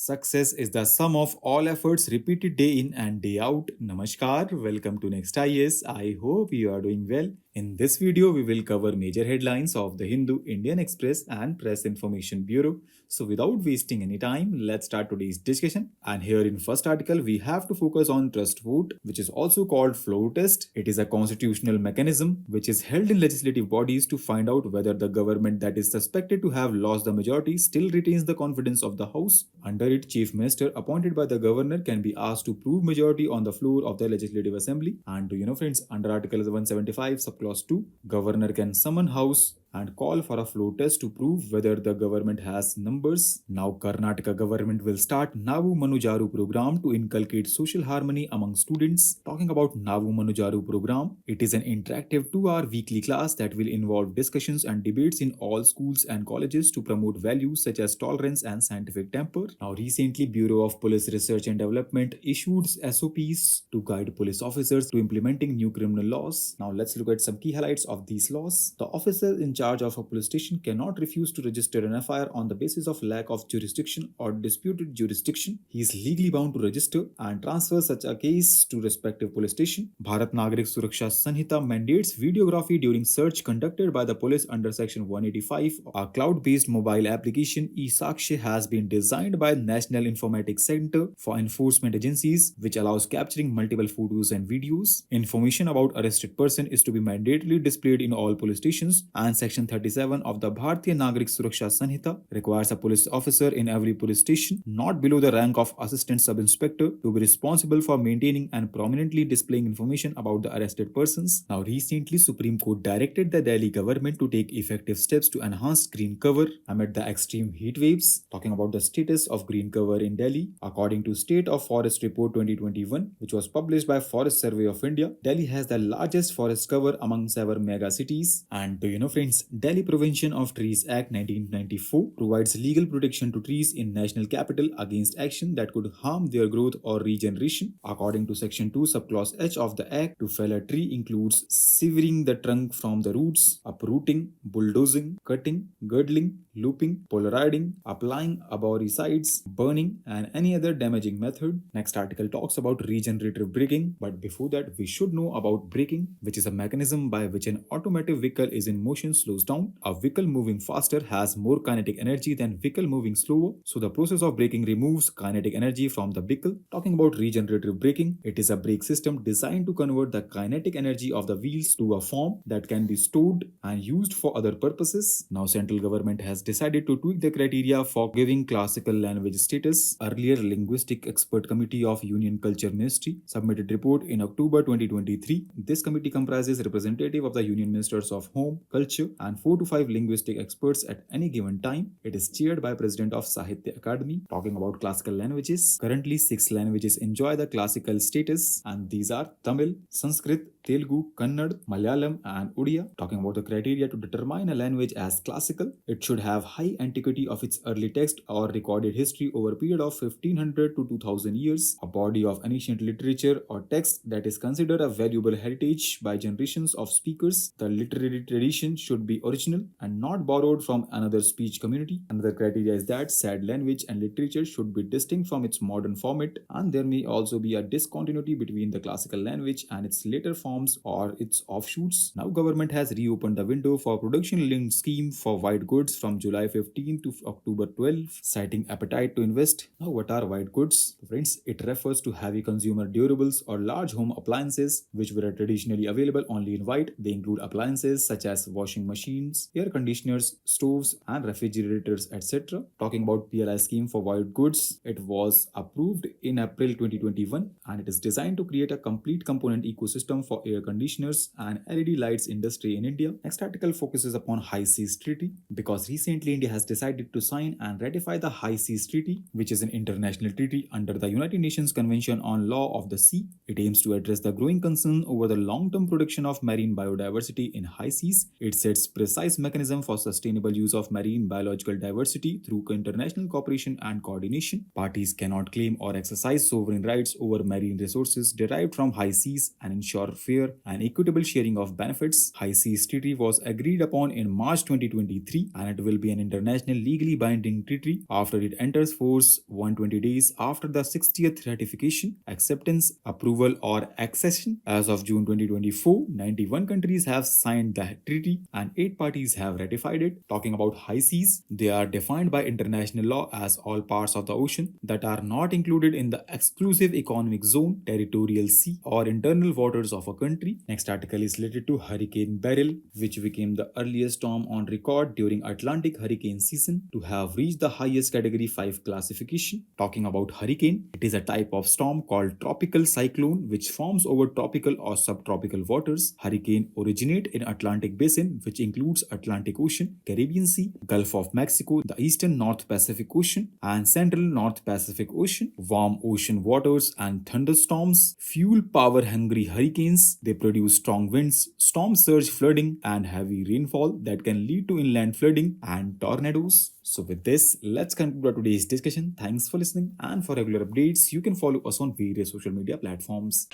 Success is the sum of all efforts repeated day in and day out. Namaskar, welcome to Next IS. I hope you are doing well. In this video, we will cover major headlines of the Hindu, Indian Express, and Press Information Bureau. So, without wasting any time, let's start today's discussion. And here in first article, we have to focus on trust vote, which is also called floor test. It is a constitutional mechanism which is held in legislative bodies to find out whether the government that is suspected to have lost the majority still retains the confidence of the House. Under it, Chief Minister appointed by the governor can be asked to prove majority on the floor of the Legislative Assembly. And do you know, friends, under Article 175, subclause 2, governor can summon House and call for a floor test to prove whether the government has numbers. Now, Karnataka government will start Navu Manu Jaru program to inculcate social harmony among students. Talking about Navu Manu Jaru program, it is an interactive 2-hour weekly class that will involve discussions and debates in all schools and colleges to promote values such as tolerance and scientific temper. Now, recently, Bureau of Police Research and Development issued SOPs to guide police officers to implementing new criminal laws. Now, let's look at some key highlights of these laws. The officer in charge of a police station cannot refuse to register an FIR on the basis of lack of jurisdiction or disputed jurisdiction. He is legally bound to register and transfer such a case to respective police station. Bharat Nagrik Suraksha Sanhita mandates videography during search conducted by the police under Section 185. A cloud-based mobile application e-Sakshi has been designed by National Informatics Center for Enforcement Agencies, which allows capturing multiple photos and videos. Information about arrested person is to be mandatorily displayed in all police stations, and Section 37 of the Bharatiya Nagrik Suraksha Sanhita requires a police officer in every police station, not below the rank of Assistant Sub-Inspector, to be responsible for maintaining and prominently displaying information about the arrested persons. Now, recently, Supreme Court directed the Delhi government to take effective steps to enhance green cover amid the extreme heat waves. Talking about the status of green cover in Delhi, according to State of Forest Report 2021, which was published by Forest Survey of India, Delhi has the largest forest cover among 7 mega cities. And do you know, friends, Delhi Prevention of Trees Act 1994 provides legal protection to trees in national capital against action that could harm their growth or regeneration. According to Section 2, subclause H of the Act, to fell a tree includes severing the trunk from the roots, uprooting, bulldozing, cutting, girdling, looping, polarizing, applying arboricides, burning, and any other damaging method. Next article talks about regenerative braking, but before that, we should know about braking, which is a mechanism by which an automotive vehicle is in motion slows down. A vehicle moving faster has more kinetic energy than vehicle moving slower, so the process of braking removes kinetic energy from the vehicle. Talking about regenerative braking, it is a brake system designed to convert the kinetic energy of the wheels to a form that can be stored and used for other purposes. Now, central government has decided to tweak the criteria for giving classical language status. Earlier, Linguistic Expert Committee of Union Culture Ministry submitted report in October 2023. This committee comprises representative of the Union Ministers of Home, Culture, and 4 to 5 linguistic experts at any given time. It is chaired by President of Sahitya Academy. Talking about classical languages, currently 6 languages enjoy the classical status, and these are Tamil, Sanskrit, Telugu, Kannada, Malayalam, and Odia. Talking about the criteria to determine a language as classical, it should have high antiquity of its early text or recorded history over a period of 1500 to 2000 years, a body of ancient literature or text that is considered a valuable heritage by generations of speakers. The literary tradition should be original and not borrowed from another speech community. Another criteria is that said language and literature should be distinct from its modern format, and there may also be a discontinuity between the classical language and its later forms or its offshoots. Now, government has reopened the window for production-linked scheme for white goods from July 15 to October 12, citing appetite to invest. Now, what are white goods? Friends, it refers to heavy consumer durables or large home appliances which were traditionally available only in white. They include appliances such as washing machines, air conditioners, stoves, and refrigerators, etc. Talking about PLI scheme for white goods, it was approved in April 2021, and it is designed to create a complete component ecosystem for air conditioners and LED lights industry in India. Next article focuses upon High Seas Treaty, because recently India has decided to sign and ratify the High Seas Treaty, which is an international treaty under the United Nations Convention on Law of the Sea. It aims to address the growing concern over the long-term protection of marine biodiversity in high seas. It sets precise mechanism for sustainable use of marine biological diversity through international cooperation and coordination. Parties cannot claim or exercise sovereign rights over marine resources derived from high seas and ensure fair and equitable sharing of benefits. High Seas Treaty was agreed upon in March 2023 and it will be an international legally binding treaty after it enters force 120 days after the 60th ratification, acceptance, approval, or accession. As of June 2024, 91 countries have signed the treaty and 8 parties have ratified it. Talking about high seas, they are defined by international law as all parts of the ocean that are not included in the exclusive economic zone, territorial sea, or internal waters of a country. Next article is related to Hurricane Beryl, which became the earliest storm on record during Atlantic hurricane season to have reached the highest category 5 classification. Talking about hurricane, it is a type of storm called tropical cyclone which forms over tropical or subtropical waters. Hurricane originate in Atlantic basin, which includes Atlantic Ocean, Caribbean Sea, Gulf of Mexico, the eastern North Pacific Ocean, and central North Pacific Ocean. Warm ocean waters and thunderstorms fuel power-hungry hurricanes. They produce strong winds, storm surge flooding, and heavy rainfall that can lead to inland flooding and tornadoes. So with this, let's conclude today's discussion. Thanks for listening, and for regular updates, you can follow us on various social media platforms.